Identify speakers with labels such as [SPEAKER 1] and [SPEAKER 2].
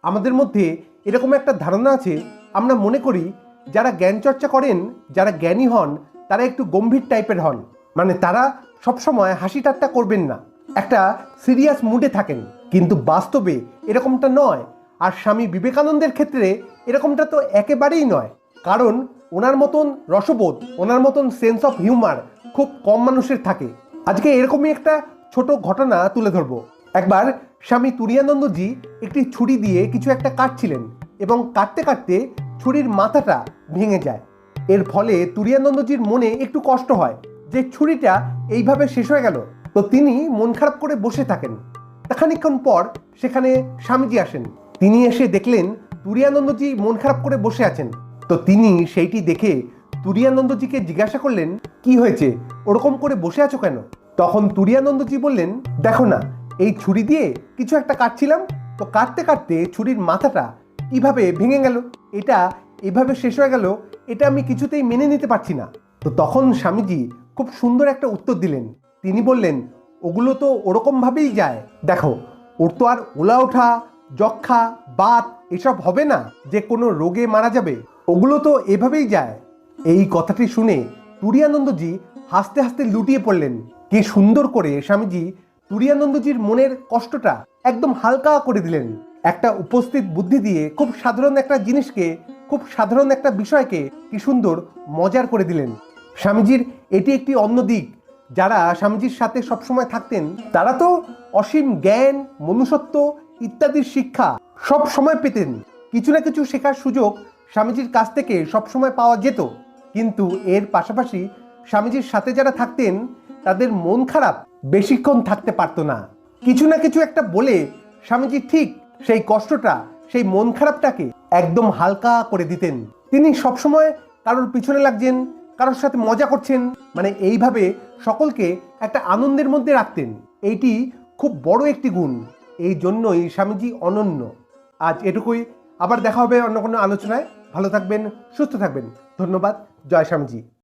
[SPEAKER 1] আমাদের মধ্যে এরকম একটা ধারণা আছে, আমরা মনে করি যারা জ্ঞান চর্চা করেন, যারা জ্ঞানী হন, তারা একটু গম্ভীর টাইপের হন। মানে তারা সবসময় হাসি ঠাট্টা করবেন না, একটা সিরিয়াস মুডে থাকেন। কিন্তু বাস্তবে এরকমটা নয়। আর স্বামী বিবেকানন্দের ক্ষেত্রে এরকমটা তো একেবারেই নয়। কারণ ওনার মতন রসবোধ, ওনার মতন সেন্স অফ হিউমার খুব কম মানুষের থাকে। আজকে এরকমই একটা ছোট ঘটনা তুলে ধরবো। একবার স্বামী তুরীয়ানন্দজি একটি ছুরি দিয়ে কিছু একটা কাটছিলেন এবং কাটতে কাটতে ছুরির মাথাটা ভেঙে যায়। এর ফলে তুরীয়ানন্দজির মনে একটু কষ্ট হয় যে ছুরিটা এইভাবে শেষ হয়ে গেল। তো তিনি মন খারাপ করে বসে থাকেন। খানিকক্ষণ পর সেখানে স্বামীজি আসেন। তিনি এসে দেখলেন তুরীয়ানন্দজি মন খারাপ করে বসে আছেন। তো তিনি সেইটি দেখে তুরীয়ানন্দজিকে জিজ্ঞাসা করলেন, কি হয়েছে, ওরকম করে বসে আছো কেন? তখন তুরীয়ানন্দজি বললেন, দেখো না, এই ছুরি দিয়ে কিছু একটা কাটছিলাম, তো কাটতে কাটতে ছুরির মাথাটা কিভাবে ভেঙে গেল, এটা এভাবে শেষ হয়ে গেল, এটা আমি কিছুতেই মেনে নিতে পারছি না। তো তখন স্বামীজি খুব সুন্দর একটা উত্তর দিলেন। তিনি বললেন, ওগুলো তো ওরকম ভাবেই যায়। দেখো, ওর তো আর ওলা ওঠা, যক্ষা, বাত এসব হবে না যে কোনো রোগে মারা যাবে, ওগুলো তো এভাবেই যায়। এই কথাটি শুনে তুরীয়ানন্দজি হাসতে হাসতে লুটিয়ে পড়লেন। কি সুন্দর করে স্বামীজি তুরীয়ানন্দজির মনের কষ্টটা একদম হালকা করে দিলেন। একটা উপস্থিত বুদ্ধি দিয়ে খুব সাধারণ একটা জিনিসকে, খুব সাধারণ একটা বিষয়কে কি সুন্দর মজার করে দিলেন। স্বামীজির এটি একটি অন্য দিক। যারা স্বামীজির সাথে সবসময় থাকতেন তারা তো অসীম জ্ঞান, মনুষ্যত্ব ইত্যাদির শিক্ষা সব সময় পেতেন। কিছু না কিছু শেখার সুযোগ স্বামীজির কাছ থেকে সবসময় পাওয়া যেত। কিন্তু এর পাশাপাশি স্বামীজির সাথে যারা থাকতেন তাদের মন খারাপ বেশিক্ষণ থাকতে পারতো না। কিছু না কিছু একটা বলে স্বামীজি ঠিক সেই কষ্টটা, সেই মন খারাপটাকে একদম হালকা করে দিতেন। তিনি সবসময় কারোর পিছনে লাগছেন, কারোর সাথে মজা করছেন, মানে এইভাবে সকলকে একটা আনন্দের মধ্যে রাখতেন। এইটি খুব বড় একটি গুণ। এই জন্যই স্বামীজি অনন্য। আজ এটুকুই। আবার দেখা হবে অন্য কোনো আলোচনায়। ভালো থাকবেন, সুস্থ থাকবেন। ধন্যবাদ। জয় স্বামীজি।